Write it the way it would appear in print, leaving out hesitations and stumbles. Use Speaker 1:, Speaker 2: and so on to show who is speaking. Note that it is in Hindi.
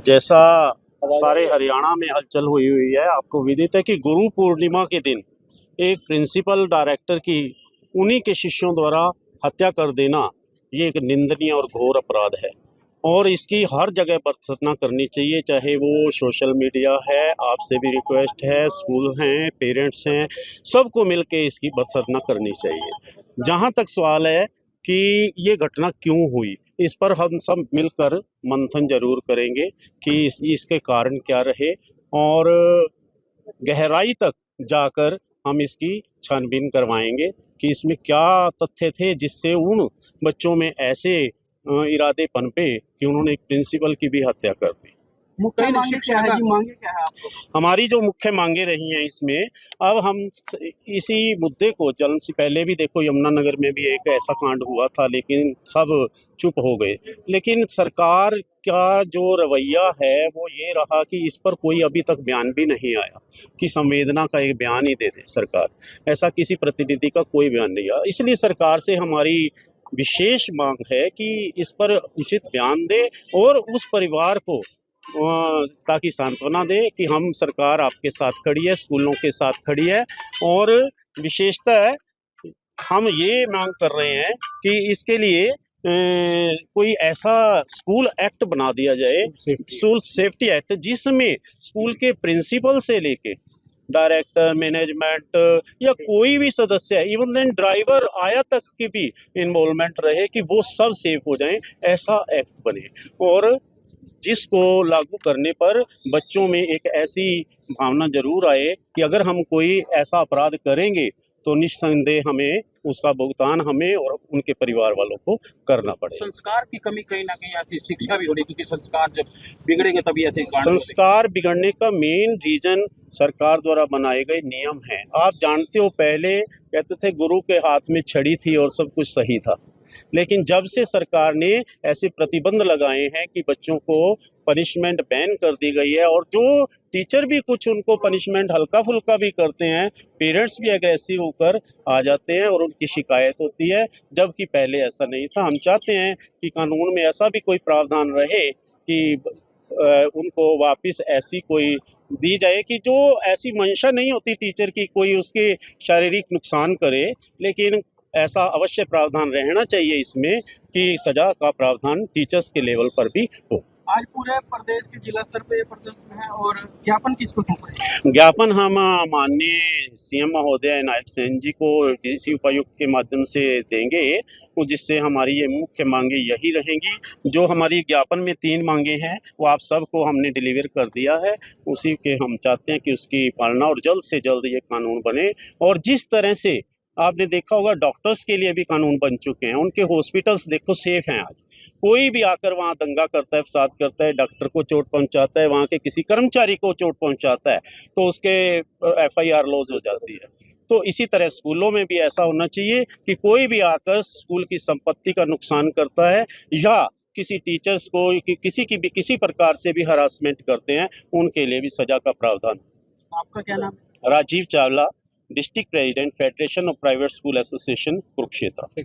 Speaker 1: जैसा सारे हरियाणा में हलचल हुई हुई है, आपको विदित है कि गुरु पूर्णिमा के दिन एक प्रिंसिपल डायरेक्टर की उन्हीं के शिष्यों द्वारा हत्या कर देना ये एक निंदनीय और घोर अपराध है और इसकी हर जगह भर्त्सना करनी चाहिए, चाहे वो सोशल मीडिया है, आपसे भी रिक्वेस्ट है, स्कूल हैं, पेरेंट्स हैं, सबको मिलके इसकी भर्त्सना करनी चाहिए। जहाँ तक सवाल है कि ये घटना क्यों हुई, इस पर हम सब मिलकर मंथन जरूर करेंगे कि इसके कारण क्या रहे और गहराई तक जाकर हम इसकी छानबीन करवाएंगे कि इसमें क्या तथ्य थे जिससे उन बच्चों में ऐसे इरादे पनपे कि उन्होंने एक प्रिंसिपल की भी हत्या कर दी।
Speaker 2: मुख्य मांगे क्या है जी? मांगे क्या है आपको?
Speaker 1: हमारी जो मुख्य मांगे रही हैं इसमें, अब हम इसी मुद्दे को जल्द से पहले भी देखो यमुनानगर में भी एक ऐसा कांड हुआ था, लेकिन सब चुप हो गए। लेकिन सरकार का जो रवैया है वो ये रहा कि इस पर कोई अभी तक बयान भी नहीं आया कि संवेदना का एक बयान ही दे दे सरकार। ऐसा किसी प्रतिनिधि का कोई बयान नहीं आया, इसलिए सरकार से हमारी विशेष मांग है कि इस पर उचित बयान दे और उस परिवार को ताकि सांत्वना दे कि हम सरकार आपके साथ खड़ी है, स्कूलों के साथ खड़ी है। और विशेषतः हम ये मांग कर रहे हैं कि इसके लिए कोई ऐसा स्कूल एक्ट बना दिया जाए, स्कूल सेफ्टी एक्ट, जिसमें स्कूल के प्रिंसिपल से लेके डायरेक्टर, मैनेजमेंट या कोई भी सदस्य, इवन देन ड्राइवर आया तक की भी इन्वॉल्वमेंट रहे कि वो सब सेफ हो जाएं, ऐसा एक्ट बने और जिसको लागू करने पर बच्चों में एक ऐसी भावना जरूर आए कि अगर हम कोई ऐसा अपराध करेंगे तो निस्संदेह हमें उसका भुगतान हमें और उनके परिवार वालों को करना पड़ेगा।
Speaker 2: संस्कार की कमी कहीं ना कहीं ऐसी शिक्षा भी हो रही, क्योंकि संस्कार जब बिगड़ेंगे तभी ऐसे
Speaker 1: संस्कार बिगड़ने का मेन रीजन सरकार द्वारा बनाए गए नियम हैं। आप जानते हो, पहले कहते थे गुरु के हाथ में छड़ी थी और सब कुछ सही था, लेकिन जब से सरकार ने ऐसे प्रतिबंध लगाए हैं कि बच्चों को पनिशमेंट बैन कर दी गई है और जो टीचर भी कुछ उनको पनिशमेंट हल्का फुल्का भी करते हैं, पेरेंट्स भी एग्रेसिव होकर आ जाते हैं और उनकी शिकायत होती है, जबकि पहले ऐसा नहीं था। हम चाहते हैं कि कानून में ऐसा भी कोई प्रावधान रहे कि उनको वापस ऐसी कोई दी जाए कि जो ऐसी मंशा नहीं होती टीचर की कोई उसके शारीरिक नुकसान करे, लेकिन ऐसा अवश्य प्रावधान रहना चाहिए इसमें कि सजा का प्रावधान टीचर्स के लेवल पर भी हो।
Speaker 2: आज पूरे प्रदेश के जिला स्तर पे प्रदर्शन है और ज्ञापन किसको सौंपे?
Speaker 1: ज्ञापन हम माननीय सीएम महोदय नायब सेन जी को डीसी उपायुक्त के माध्यम से देंगे, जिससे हमारी ये मुख्य मांगे यही रहेंगी। जो हमारी ज्ञापन में 3 मांगे हैं वो आप सबको हमने डिलीवर कर दिया है, उसी के हम चाहते हैं कि उसकी पालना और जल्द से जल्द ये कानून बने। और जिस तरह से आपने देखा होगा डॉक्टर्स के लिए भी कानून बन चुके हैं, उनके हॉस्पिटल्स देखो सेफ हैं। आज कोई भी आकर वहाँ दंगा करता है, फसाद करता है, डॉक्टर को चोट पहुँचाता है, वहाँ के किसी कर्मचारी को चोट पहुँचाता है, तो उसके FIR लॉज हो जाती है। तो इसी तरह स्कूलों में भी ऐसा होना चाहिए कि कोई भी आकर स्कूल की संपत्ति का नुकसान करता है या किसी टीचर्स को किसी की भी किसी प्रकार से भी हरासमेंट करते हैं, उनके लिए भी सजा का प्रावधान।
Speaker 2: आपका क्या नाम?
Speaker 1: Rajeev Chawla, district president, federation of private school association, Kurukshetra.